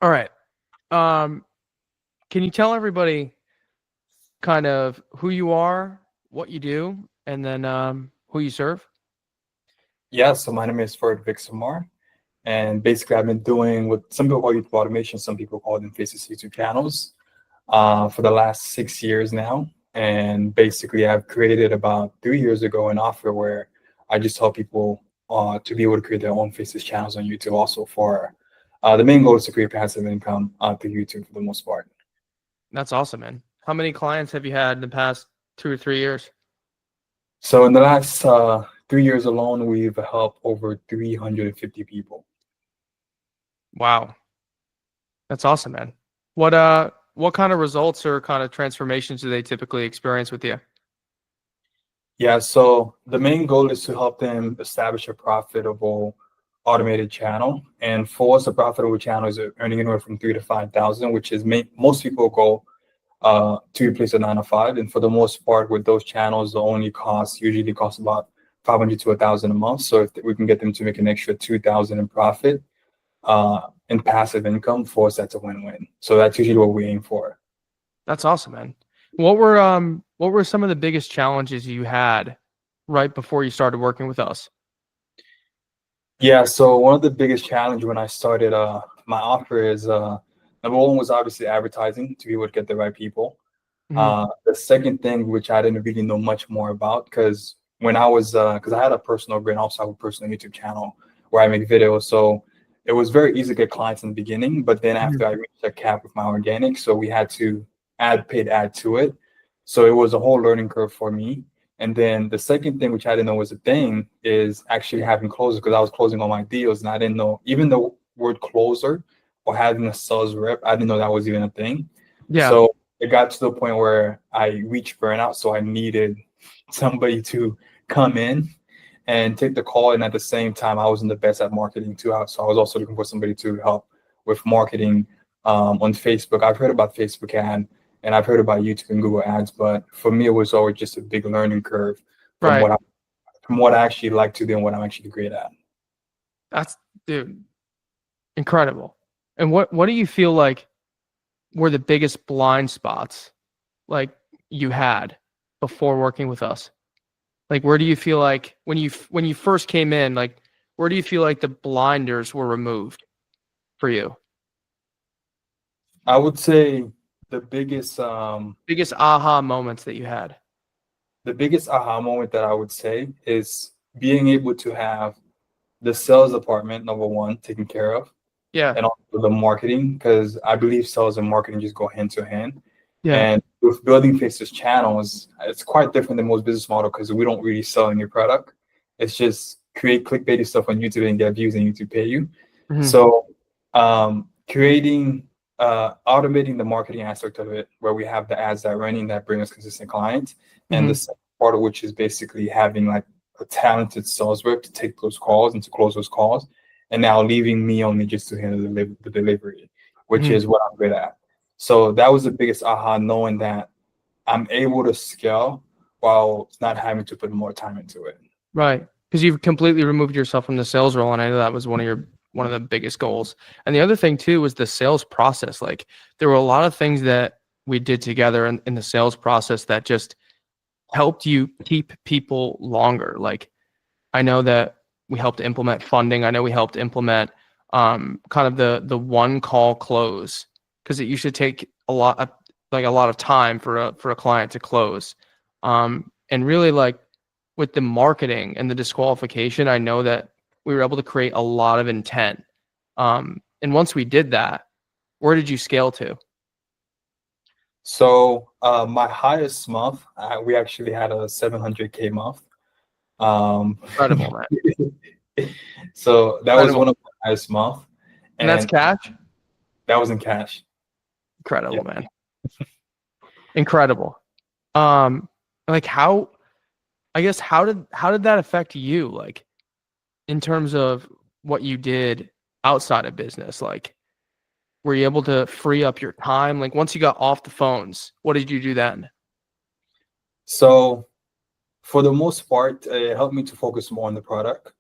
All right. Um, can you tell everybody kind of who you are, what you do, and then who you serve? Yeah, so my name is Freud Vixar, and basically I've been doing what some people call YouTube automation, some people call them Faceless YouTube channels, for the last 6 years now. And basically I've created about 3 years ago an offer where I just help people to be able to create their own Faceless channels on YouTube also for the main goal is to create passive income through YouTube for the most part. That's awesome, man. How many clients have you had in the past 2 or 3 years? So in the last 3 years alone, we've helped over 350 people. Wow, that's awesome, man. What kind of results or kind of transformations do they typically experience with you? Yeah, so the main goal is to help them establish a profitable automated channel. And for us, a profitable channel is earning anywhere from 3 to 5 thousand, which is most people go to replace a 9 to 5. And for the most part, with those channels, the only cost usually costs about 500 to 1,000 a month. So if we can get them to make an extra 2,000 in profit in passive income, for us, that's a win-win. So that's usually what we aim for. That's awesome, man. What were some of the biggest challenges you had right before you started working with us? Yeah, so one of the biggest challenge when I started my offer is number one was obviously advertising to be able to get the right people. Mhm. The second thing, which I didn't really know much more about, because when I was because I had a personal brand, also have a personal YouTube channel where I make videos, so it was very easy to get clients in the beginning. But then Mhm. after I reached a cap with my organic, so we had to add paid ad to it. So it was a whole learning curve for me. And then the second thing, which I didn't know was a thing, is actually having closers because I was closing all my deals and I didn't know even the word closer or having a sales rep, I didn't know that was even a thing. Yeah. So it got to the point where I reached burnout. So I needed somebody to come in and take the call. And at the same time, I wasn't the best at marketing too. So I was also looking for somebody to help with marketing on Facebook. I've heard about Facebook ad and I've heard about YouTube and Google ads, but for me, it was always just a big learning curve from Right. from what I actually like to do and what I'm actually great at. That's dude, incredible. And what do you feel like were the biggest blind spots like you had before working with us? Like where do you feel like when you first came in, like where do you feel like the blinders were removed for you? I would say the Biggest aha moments that you had. biggest aha moment that I would say is being able to have the sales department, number one, taken care of, Yeah. and also the marketing, because I believe sales and marketing just go hand to hand. Yeah. And with building faces channels, it's quite different than most business model because we don't really sell any product. It's just create clickbaity stuff on YouTube and get views and YouTube pay you. Mhm. So creating automating the marketing aspect of it where we have the ads that are running that bring us consistent clients. And the Mhm. second part of which is basically having like a talented sales rep to take those calls and to close those calls and now leaving me only just to handle the delivery, which Mhm. is what I'm good at. So that was the biggest aha, knowing that I'm able to scale while not having to put more time into it. Right. Because you've completely removed yourself from the sales role, and I know that was one of the biggest goals. And the other thing too was the sales process. Like there were a lot of things that we did together in the sales process that just helped you keep people longer. Like I know that we helped implement funding. I know we helped implement kind of the one call close because it used to take a lot of time for a client to close. And really like with the marketing and the disqualification, I know that we were able to create a lot of intent. And once we did that, where did you scale to? So my highest month, we actually had a 700K month. Um, Incredible, man. so that was Incredible. one of my highest month, And that's and cash? that was in cash. Yeah. Incredible, man. Incredible. Um, like how I guess how did that affect you like in terms of what you did outside of business? Like were you able to free up your time? Like once you got off the phones, what did you do then? So for the most part, it helped me to focus more on the product.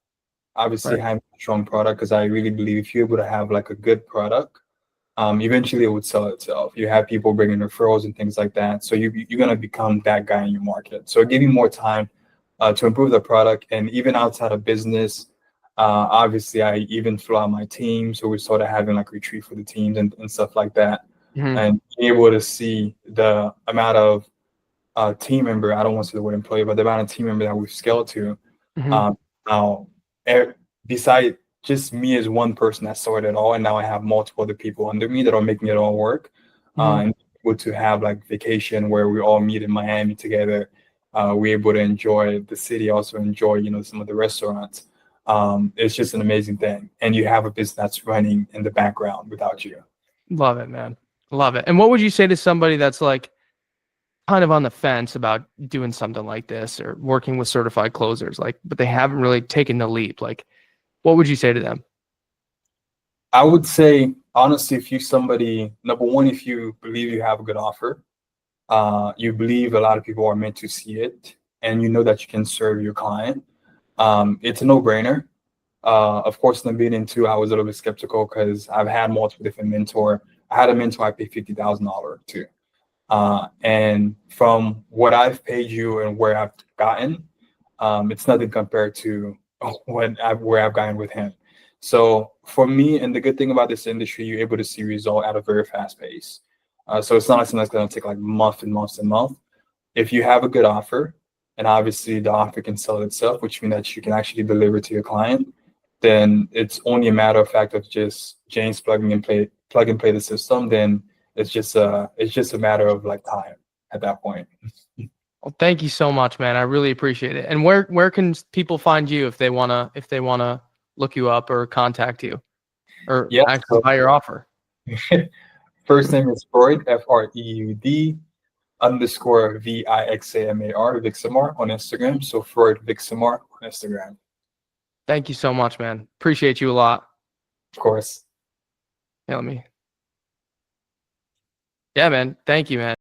Obviously, Right. having a strong product because I really believe if you're able to have like a good product, eventually it would sell itself. You have people bringing referrals and things like that. So you're going to become that guy in your market. So give you more time to improve the product. And even outside of business, obviously, I even flew out my team. So we're sort of having like retreat for the teams and stuff like that. Mhm. And being able to see the amount of team member, I don't want to say the word employee, but the amount of team member that we've scaled to. Mhm. Now, beside just me as one person that sorted it all, and now I have multiple other people under me that are making it all work. Mhm. And able to have like vacation where we all meet in Miami together. We're able to enjoy the city, also enjoy, some of the restaurants. It's just an amazing thing. And you have a business that's running in the background without you. Love it, man. Love it. And what would you say to somebody that's like kind of on the fence about doing something like this or working with certified closers, like, but they haven't really taken the leap? Like, what would you say to them? I would say, honestly, if you somebody, number one, if you believe you have a good offer, you believe a lot of people are meant to see it, and you know that you can serve your client, it's a no-brainer. Of course, in the beginning too, I was a little bit skeptical because I've had multiple different mentor. I had a mentor I paid $50,000 to, and from what I've paid you and where I've gotten, it's nothing compared to where I've gotten with him. So for me, and the good thing about this industry, you're able to see result at a very fast pace. So it's not like something that's going to take like months and months and months. If you have a good offer, and obviously the offer can sell itself, which means that you can actually deliver to your client, then it's only a matter of fact of just James plug and play the system. Then it's just a matter of like time at that point. Well, thank you so much, man. I really appreciate it. And where can people find you if they wanna look you up or contact you or Yeah. actually So buy your offer? first name is Freud, Freud underscore Vixamar, Vixamar on Instagram. So Freud Vixamar on Instagram, Thank you so much, man. Appreciate you a lot. of course. Yeah, let me. Yeah, man. Thank you, man.